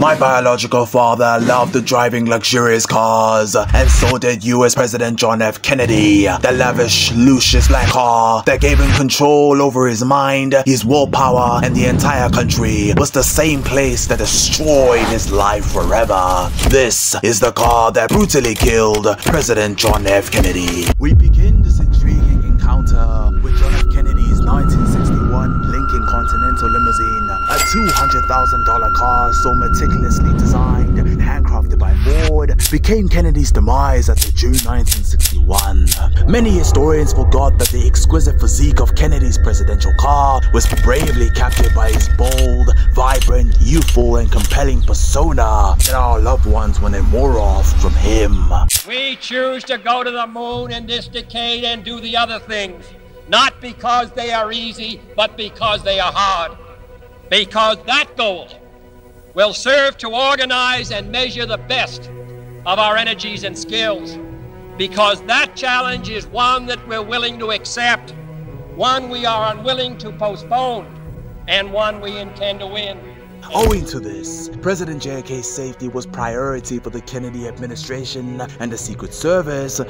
My biological father loved the driving luxurious cars, and so did US President John F. Kennedy. The lavish, luscious black car that gave him control over his mind, his willpower, and the entire country was the same place that destroyed his life forever. This is the car that brutally killed President John F. Kennedy. We begin this intriguing encounter with John F. Kennedy's 1961 Lincoln Continental limousine, a $200,000 car so meticulously designed and handcrafted by Ford, became Kennedy's demise after June 1961. Many historians forgot that the exquisite physique of Kennedy's presidential car was bravely captured by his bold, vibrant, youthful, and compelling persona that our loved ones wanted more of from him. We choose to go to the moon in this decade and do the other things, not because they are easy, but because they are hard. Because that goal will serve to organize and measure the best of our energies and skills. Because that challenge is one that we're willing to accept, one we are unwilling to postpone, and one we intend to win. Owing to this, President JFK's safety was priority for the Kennedy administration and the Secret Service.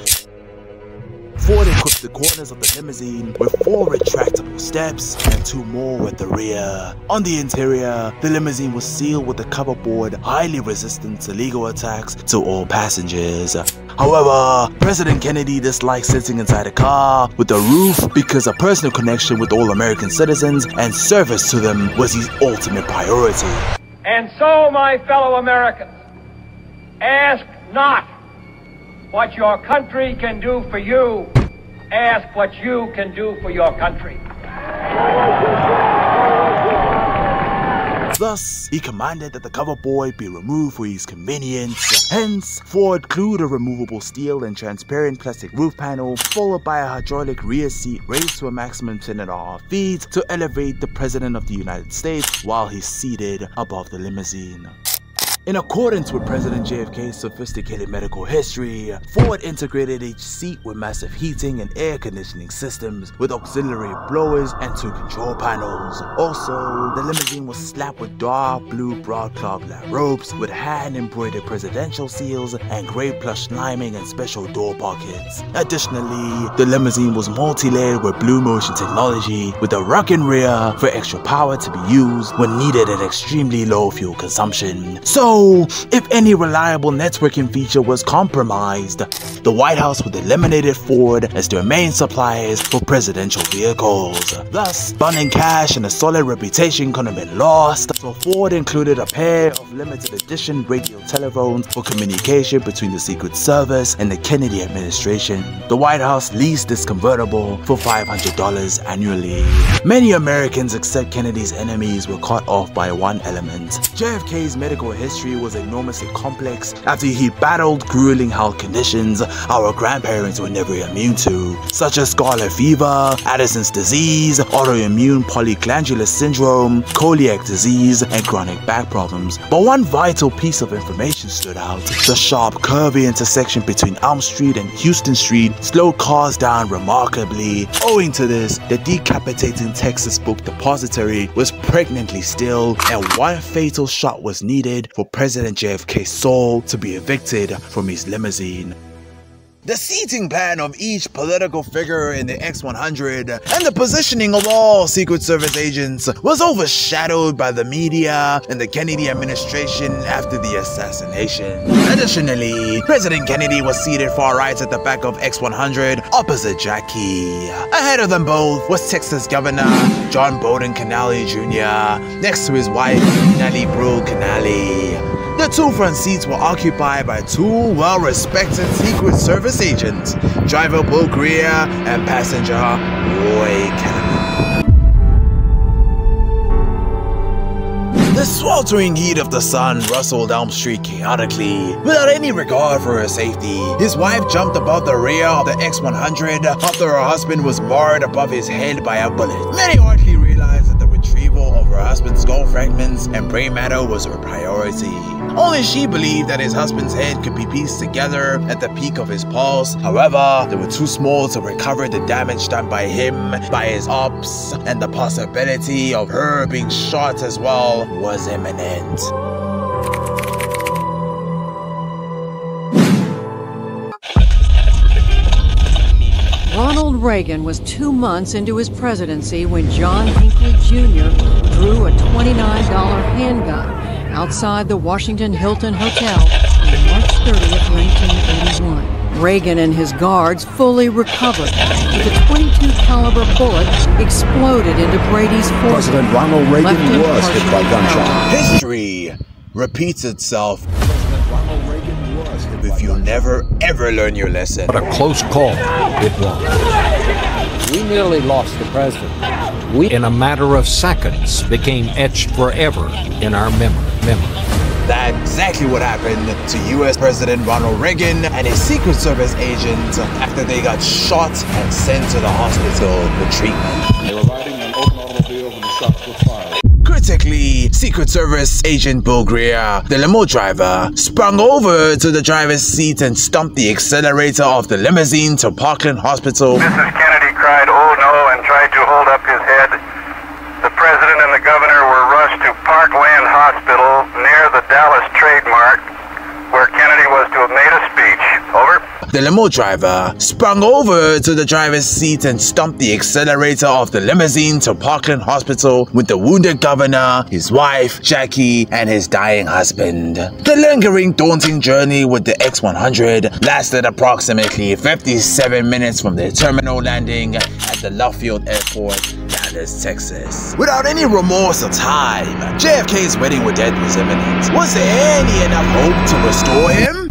Ford equipped the corners of the limousine with 4 retractable steps and 2 more at the rear. On the interior, the limousine was sealed with a coverboard highly resistant to legal attacks to all passengers. However, President Kennedy disliked sitting inside the car with the roof because a personal connection with all American citizens and service to them was his ultimate priority. And so, my fellow Americans, ask not what your country can do for you, ask what you can do for your country. Thus, he commanded that the coverboard be removed for his convenience. Hence, Ford glued a removable steel and transparent plastic roof panel, followed by a hydraulic rear seat raised to a maximum 10.5 feet to elevate the President of the United States while he's seated above the limousine. In accordance with President JFK's sophisticated medical history, Ford integrated each seat with massive heating and air conditioning systems with auxiliary blowers and 2 control panels. Also, the limousine was slapped with dark blue broadcloth lap ropes with hand-embroidered presidential seals and gray plush liming and special door pockets. Additionally, the limousine was multi-layered with Blue Motion technology with a rocking rear for extra power to be used when needed at extremely low fuel consumption. So, if any reliable networking feature was compromised, the White House would eliminate Ford as their main suppliers for presidential vehicles. Thus, burning cash and a solid reputation could have been lost, so Ford included a pair of limited edition radio telephones for communication between the Secret Service and the Kennedy administration. The White House leased this convertible for $500 annually. Many Americans except Kennedy's enemies were caught off by one element. JFK's medical history was enormously complex after he battled grueling health conditions our grandparents were never immune to, such as scarlet fever, Addison's disease, autoimmune polyglandular syndrome, celiac disease, and chronic back problems. But one vital piece of information stood out. The sharp, curvy intersection between Elm Street and Houston Street slowed cars down remarkably. Owing to this, the decapitating Texas book depository was pregnantly still, and one fatal shot was needed for President JFK's soul to be evicted from his limousine. The seating plan of each political figure in the X-100 and the positioning of all Secret Service agents was overshadowed by the media and the Kennedy administration after the assassination. Additionally, President Kennedy was seated far right at the back of X-100 opposite Jackie. Ahead of them both was Texas Governor John Bowdoin Canale Jr. next to his wife Nellie Brew Canale. The 2 front seats were occupied by 2 well-respected Secret Service agents, driver Bill Greer and passenger Roy Kellerman. The sweltering heat of the sun rustled Elm Street chaotically, without any regard for her safety. His wife jumped above the rear of the X-100 after her husband was marred above his head by a bullet. Many hardly realized that the retrieval of her husband's skull fragments and brain matter was her priority. Only she believed that his husband's head could be pieced together at the peak of his pulse. However, they were too small to recover the damage done by him, by his ops, and the possibility of her being shot as well was imminent. Reagan was 2 months into his presidency when John Hinckley Jr. drew a $29 handgun outside the Washington Hilton Hotel on March 30th, 1981. Reagan and his guards fully recovered, but the .22 caliber bullet exploded into Brady's forehead. President Ronald Reagan was hit by gunshot. History repeats itself. President Ronald Reagan was hit if you never ever learn your lesson. What a close call it was. We nearly lost the president. We, In a matter of seconds, became etched forever in our memory. That's exactly what happened to U.S. President Ronald Reagan and his Secret Service agents after they got shot and sent to the hospital for treatment. They were riding in an open automobile when the shots were fired. Critically, Secret Service agent Bill Greer, the limo driver, sprung over to the driver's seat and stumped the accelerator of the limousine to Parkland Hospital. Mrs. Kennedy cried, "Oh no," and tried to hold up his head. The president and the governor were rushed to Parkland Hospital near the Dallas trademark, where Kennedy was to have made a speech. Over. The limo driver sprung over to the driver's seat and stumped the accelerator of the limousine to Parkland Hospital with the wounded governor, his wife, Jackie, and his dying husband. The lingering, daunting journey with the X-100 lasted approximately 57 minutes from their terminal landing at the Love Field Airport, Dallas, Texas. Without any remorse or time, JFK's wedding with death was imminent. Was there any enough hope to restore him?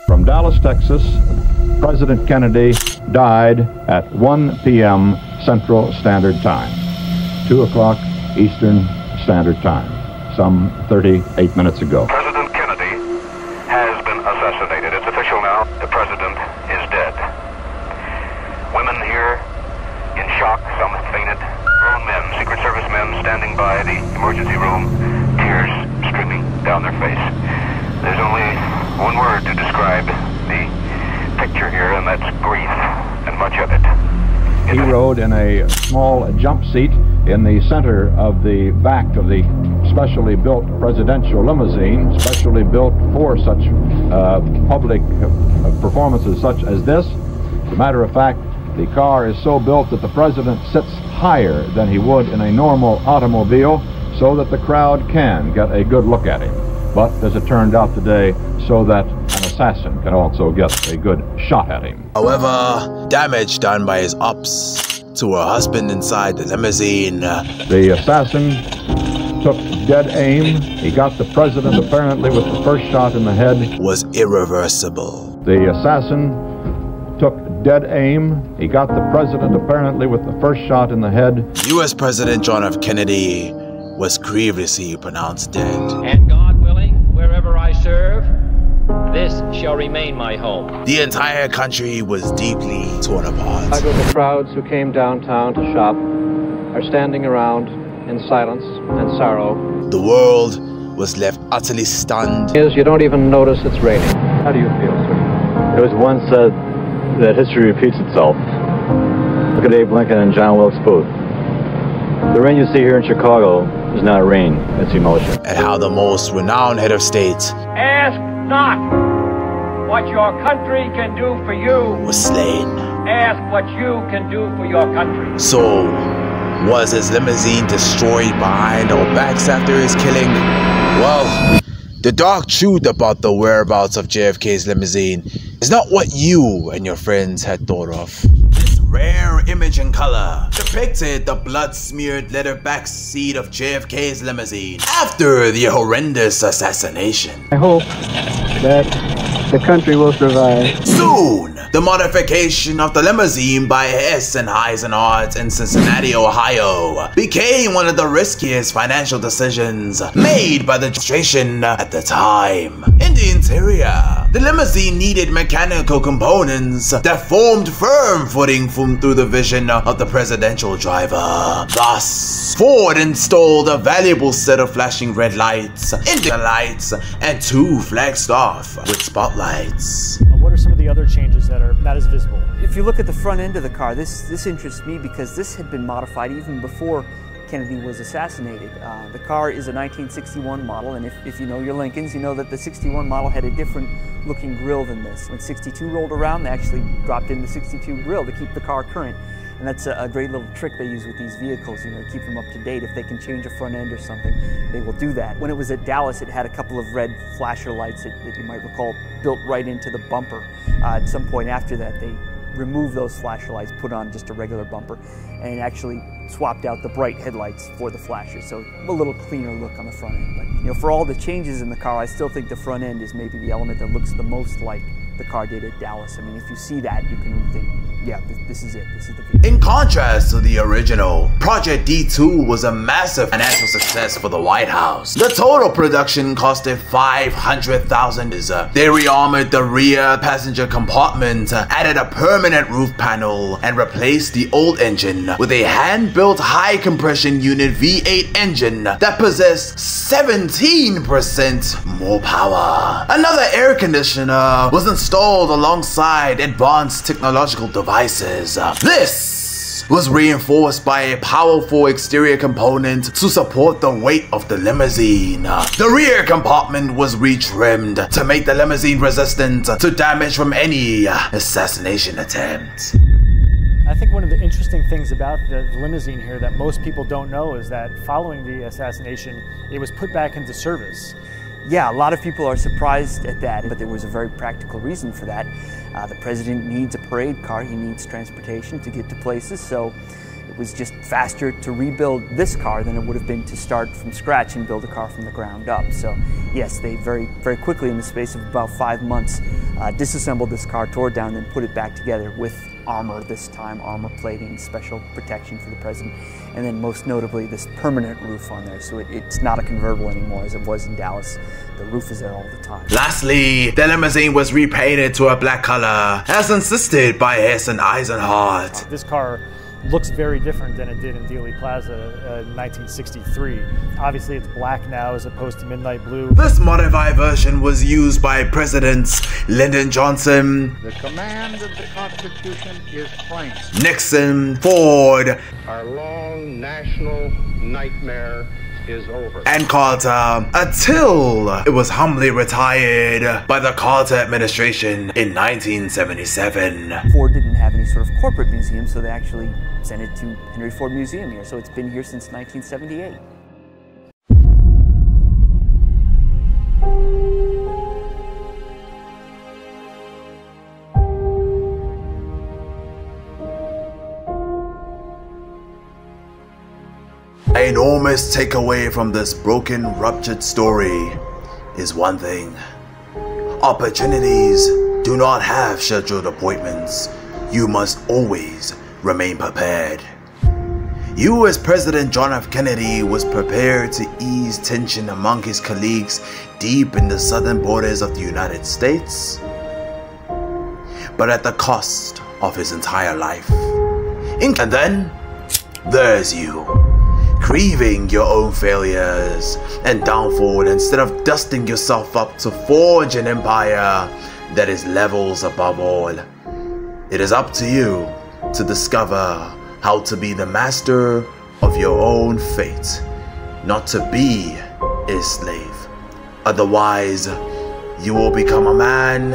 From Dallas, Texas, President Kennedy died at 1 p.m. Central Standard Time, 2 o'clock Eastern Standard Time, some 38 minutes ago. President Kennedy has been assassinated. It's official now. The president is dead. Women here in shock. Some have fainted. Grown men, Secret Service men, standing by the emergency room, tears streaming down their face. There's only one word to describe the picture here, and that's grief, and much of it. He rode in a small jump seat in the center of the back of the specially built presidential limousine, specially built for such public performances such as this. As a matter of fact, the car is so built that the president sits higher than he would in a normal automobile so that the crowd can get a good look at him. But as it turned out today, so that an assassin can also get a good shot at him. However, damage done by his ops to her husband inside the limousine. The assassin took dead aim. He got the president apparently with the first shot in the head. Was irreversible. The assassin took dead aim. He got the president apparently with the first shot in the head. U.S. President John F. Kennedy was grievously pronounced dead. And God willing, wherever I serve, this shall remain my home. The entire country was deeply torn apart. The crowds who came downtown to shop are standing around in silence and sorrow. The world was left utterly stunned. You don't even notice it's raining. How do you feel, sir? It was once said that history repeats itself. Look at Abe Lincoln and John Wilkes Booth. The rain you see here in Chicago is not rain, it's emotion. And how the most renowned head of state Ask not what your country can do for you. was slain. Ask what you can do for your country. So, was his limousine destroyed behind our backs after his killing? Well, the dark truth about the whereabouts of JFK's limousine is not what you and your friends had thought of. This rare image in color depicted the blood-smeared leather back seat of JFK's limousine after the horrendous assassination. I hope that the country will survive. Soon, the modification of the limousine by Hess and Eisenhardt in Cincinnati, Ohio, became one of the riskiest financial decisions made by the administration at the time. In the interior, the limousine needed mechanical components that formed firm footing through the vision of the presidential driver. Thus, Ford installed a valuable set of flashing red lights, indicator lights, and 2 flagstaff with spotlights. What are some of the other changes that are not as visible? If you look at the front end of the car, this interests me because this had been modified even before Kennedy was assassinated. The car is a 1961 model, and if you know your Lincolns, you know that the 61 model had a different looking grille than this. When 62 rolled around, they actually dropped in the 62 grille to keep the car current. And that's a great little trick they use with these vehicles, you know, to keep them up to date. If they can change a front end or something, they will do that. When it was at Dallas, it had a couple of red flasher lights that you might recall built right into the bumper. At some point after that, they removed those flasher lights, put on just a regular bumper, and actually swapped out the bright headlights for the flashers. So a little cleaner look on the front end. But you know, for all the changes in the car, I still think the front end is maybe the element that looks the most like the car did at Dallas. I mean, if you see that, you can think, yeah, this is it. This is the vehicle. In contrast to the original, Project D2 was a massive financial success for the White House. The total production costed $500,000. They re-armored the rear passenger compartment, added a permanent roof panel, and replaced the old engine with a hand-built high-compression unit V8 engine that possessed 17% more power. Another air conditioner was installed alongside advanced technological devices. This was reinforced by a powerful exterior component to support the weight of the limousine. The rear compartment was retrimmed to make the limousine resistant to damage from any assassination attempt. I think one of the interesting things about the limousine here that most people don't know is that following the assassination, it was put back into service. Yeah, a lot of people are surprised at that, but there was a very practical reason for that. The president needs a parade car, he needs transportation to get to places, so it was just faster to rebuild this car than it would have been to start from scratch and build a car from the ground up. So yes, they very quickly, in the space of about 5 months, disassembled this car, tore it down, and put it back together with armor this time, armor plating, special protection for the president, and then most notably this permanent roof on there, so it's not a convertible anymore as it was in Dallas. The roof is there all the time. Lastly, the limousine was repainted to a black color, as insisted by Hess and Eisenhardt. This car looks very different than it did in Dealey Plaza in 1963. Obviously it's black now as opposed to midnight blue. This modified version was used by Presidents Lyndon Johnson, the command of the Constitution is plain, Nixon, Ford, our long national nightmare is over, and Carter, until it was humbly retired by the Carter administration in 1977. Ford didn't have any sort of corporate museum, so they actually sent it to Henry Ford Museum here, so it's been here since 1978. An enormous takeaway from this broken, ruptured story is one thing. Opportunities do not have scheduled appointments. You must always remain prepared. U.S. President John F. Kennedy was prepared to ease tension among his colleagues deep in the southern borders of the United States, but at the cost of his entire life. And then, there's you, grieving your own failures and downfall instead of dusting yourself up to forge an empire that is levels above all. It is up to you to discover how to be the master of your own fate, not to be a slave. Otherwise, you will become a man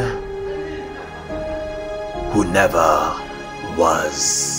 who never was.